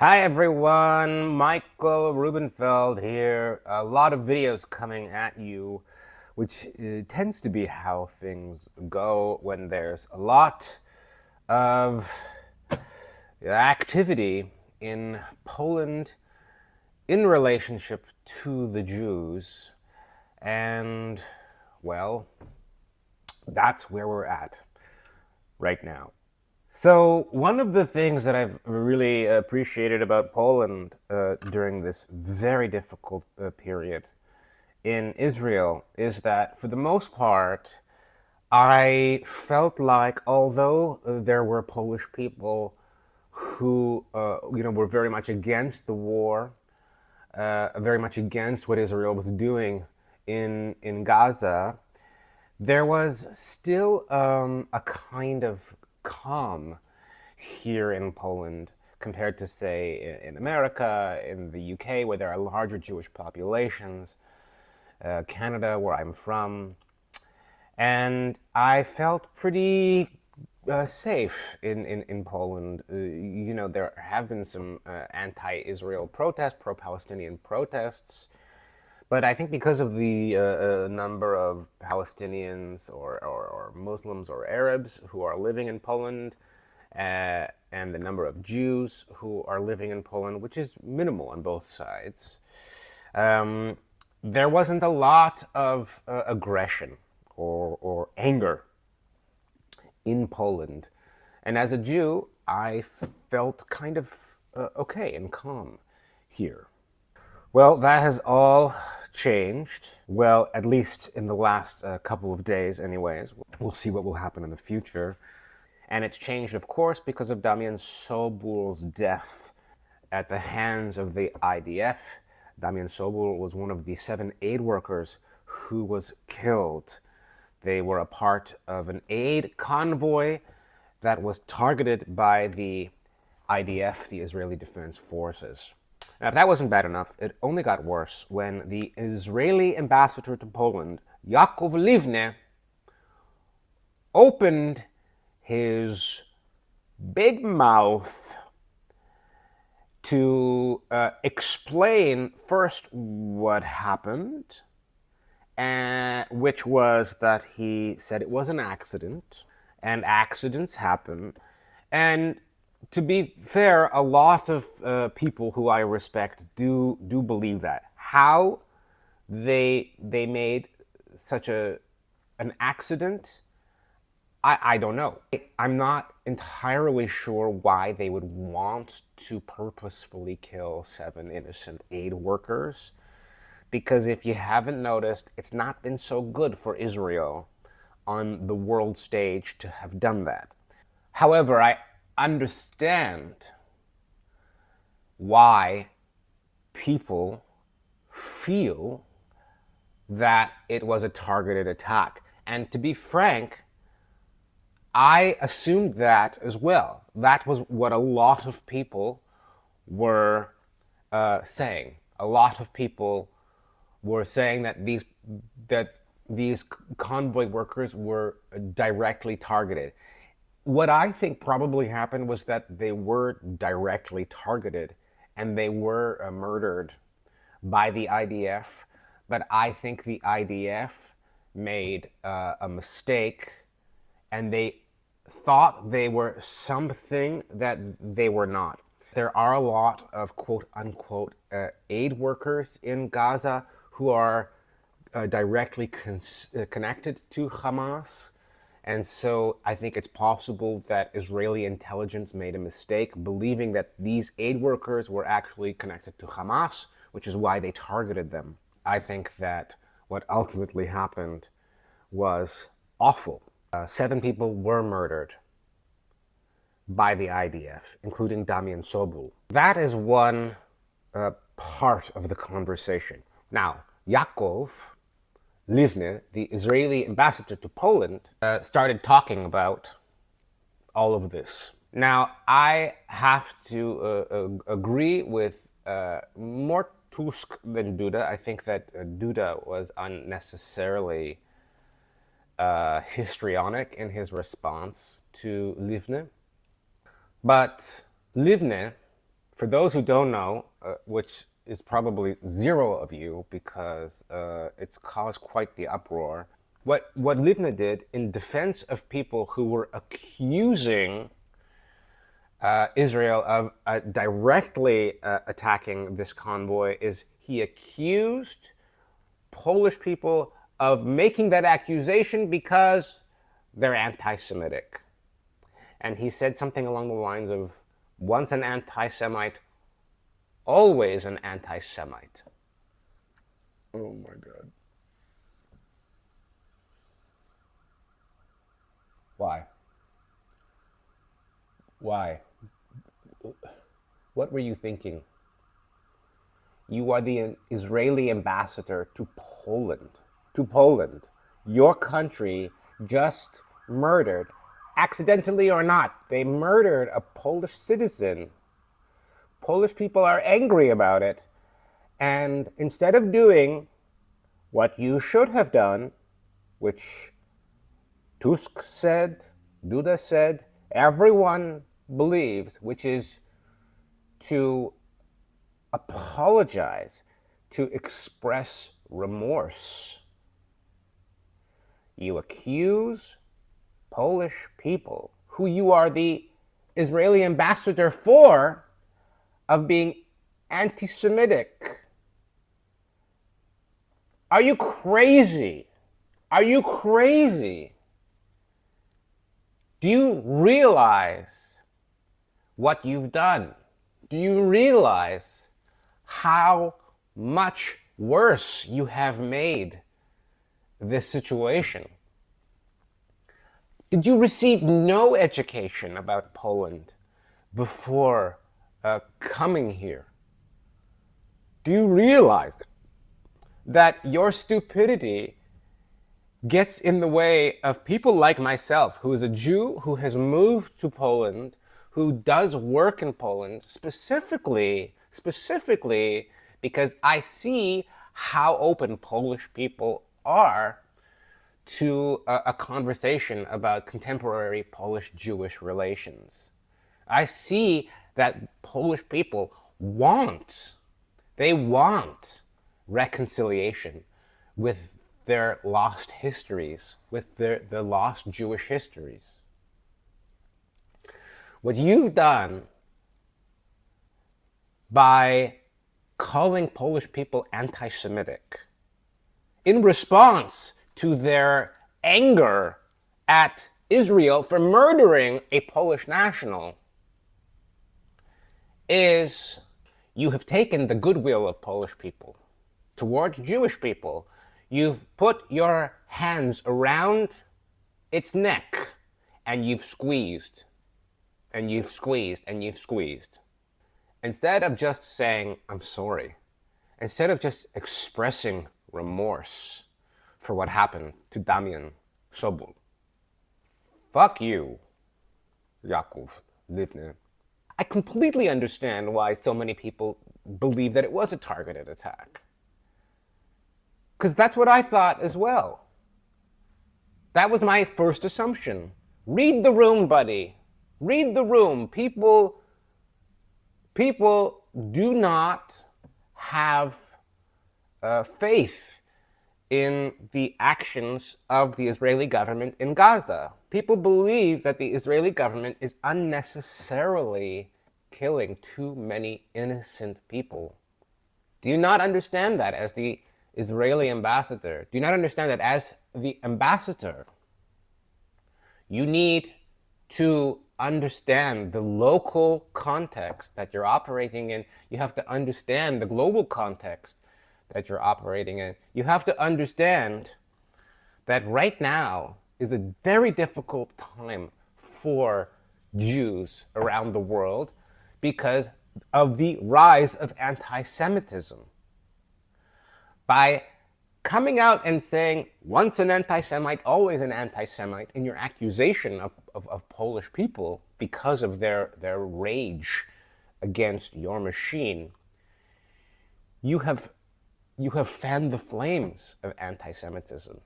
Hi everyone, Michael Rubenfeld here. A lot of videos coming at you, which tends to be how things go when there's a lot of activity in Poland in relationship to the Jews. And, well, that's where we're at right now. So one of the things that I've really appreciated about Poland during this very difficult period in Israel is that, for the most part, I felt like, although there were Polish people who, were very much against the war, very much against what Israel was doing in Gaza, there was still a kind of calm here in Poland compared to, say, in America, in the UK, where there are larger Jewish populations, Canada, where I'm from. And I felt pretty safe in Poland. There have been some anti-Israel protests, pro-Palestinian protests, but I think because of the number of Palestinians or Muslims or Arabs who are living in Poland, and the number of Jews who are living in Poland, which is minimal on both sides, there wasn't a lot of aggression or anger in Poland. And as a Jew, I felt kind of okay and calm here. Well, that has all changed. Well, at least in the last couple of days, anyways. We'll see what will happen in the future. And it's changed, of course, because of Damian Sobol's death at the hands of the IDF. Damian Soból was one of the 7 aid workers who was killed. They were a part of an aid convoy that was targeted by the IDF, the Israeli Defense Forces. Now, if that wasn't bad enough, it only got worse when the Israeli ambassador to Poland, Yakov Livne, opened his big mouth to explain first what happened, which was that he said it was an accident, and accidents happen. And to be fair, a lot of people who I respect do believe that. How they made such an accident, I don't know. I'm not entirely sure why they would want to purposefully kill 7 innocent aid workers, because if you haven't noticed, it's not been so good for Israel on the world stage to have done that. However, I understand why people feel that it was a targeted attack. And to be frank, I assumed that as well. That was what a lot of people were saying. A lot of people were saying that these convoy workers were directly targeted. What I think probably happened was that they were directly targeted and they were murdered by the IDF. But I think the IDF made a mistake, and they thought they were something that they were not. There are a lot of quote unquote aid workers in Gaza who are directly connected to Hamas. And so I think it's possible that Israeli intelligence made a mistake believing that these aid workers were actually connected to Hamas, which is why they targeted them. I think that what ultimately happened was awful. 7 people were murdered by the IDF, including Damian Soból. That is one part of the conversation. Now, Yakov Livne, the Israeli ambassador to Poland, started talking about all of this. Now, I have to agree with more Tusk than Duda. I think that Duda was unnecessarily histrionic in his response to Livne. But Livne, For those who don't know, which is probably zero of you because it's caused quite the uproar, what Livne did in defense of people who were accusing Israel of directly attacking this convoy is he accused Polish people of making that accusation because they're anti-Semitic. And he said something along the lines of, once an anti-Semite, always an anti-Semite. Oh my God. Why? Why? What were you thinking? You are the Israeli ambassador to Poland. To Poland. Your country just murdered, accidentally or not, they murdered a Polish citizen. Polish people are angry about it. And instead of doing what you should have done, which Tusk said, Duda said, everyone believes, which is to apologize, to express remorse. You accuse Polish people, who you are the Israeli ambassador for, of being anti-Semitic. Are you crazy? Are you crazy? Do you realize what you've done? Do you realize how much worse you have made this situation? Did you receive no education about Poland before coming here? Do you realize that your stupidity gets in the way of people like myself, who is a Jew who has moved to Poland, who does work in Poland, specifically because I see how open Polish people are to a conversation about contemporary Polish-Jewish relations. I see that Polish people want reconciliation with their lost histories, with their lost Jewish histories. What you've done by calling Polish people anti-Semitic in response to their anger at Israel for murdering a Polish national is you have taken the goodwill of Polish people towards Jewish people. You've put your hands around its neck and you've squeezed and you've squeezed and you've squeezed. Instead of just saying, I'm sorry, instead of just expressing remorse for what happened to Damian Soból, fuck you, Yakov Livne. I completely understand why so many people believe that it was a targeted attack. Because that's what I thought as well. That was my first assumption. Read the room, buddy. Read the room. People do not have faith in the actions of the Israeli government in Gaza. People believe that the Israeli government is unnecessarily killing too many innocent people. Do you not understand that as the Israeli ambassador? Do you not understand that as the ambassador, you need to understand the local context that you're operating in? You have to understand the global context that you're operating in. You have to understand that right now is a very difficult time for Jews around the world because of the rise of anti-Semitism. By coming out and saying, once an anti-Semite, always an anti-Semite, in your accusation of Polish people because of their rage against your machine, you have fanned the flames of anti-Semitism.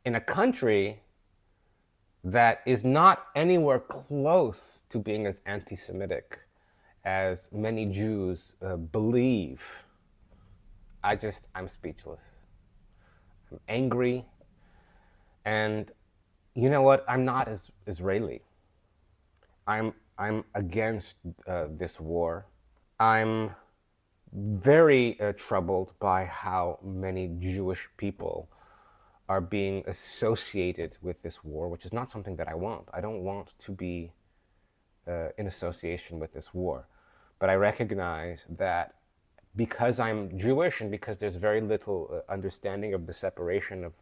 In a country that is not anywhere close to being as anti-Semitic as many Jews believe, I'm speechless. I'm angry. And you know what? I'm not as Israeli. I'm against this war. I'm very troubled by how many Jewish people are being associated with this war, which is not something that I want. I don't want to be in association with this war. But I recognize that because I'm Jewish and because there's very little understanding of the separation of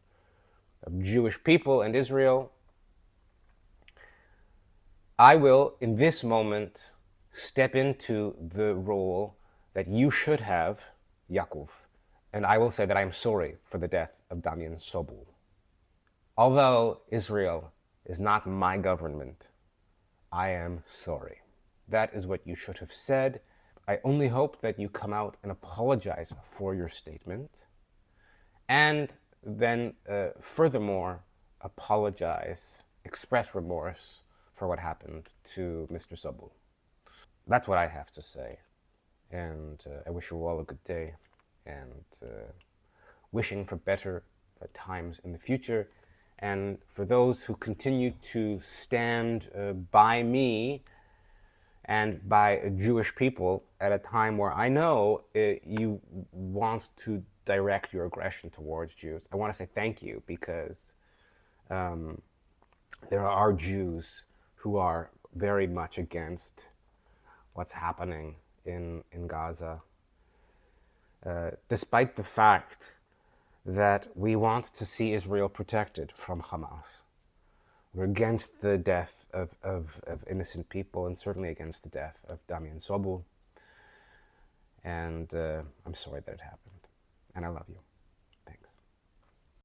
Jewish people and Israel, I will, in this moment, step into the role that you should have, Yakov, and I will say that I am sorry for the death of Damian Soból. Although Israel is not my government, I am sorry. That is what you should have said. I only hope that you come out and apologize for your statement, and then furthermore apologize, express remorse for what happened to Mr. Soból. That's what I have to say. And I wish you all a good day, and wishing for better times in the future. And for those who continue to stand by me and by Jewish people at a time where I know you want to direct your aggression towards Jews, I want to say thank you, because there are Jews who are very much against what's happening in Gaza, despite the fact that we want to see Israel protected from Hamas. We're against the death of innocent people, and certainly against the death of Damian Soból. And I'm sorry that it happened. And I love you.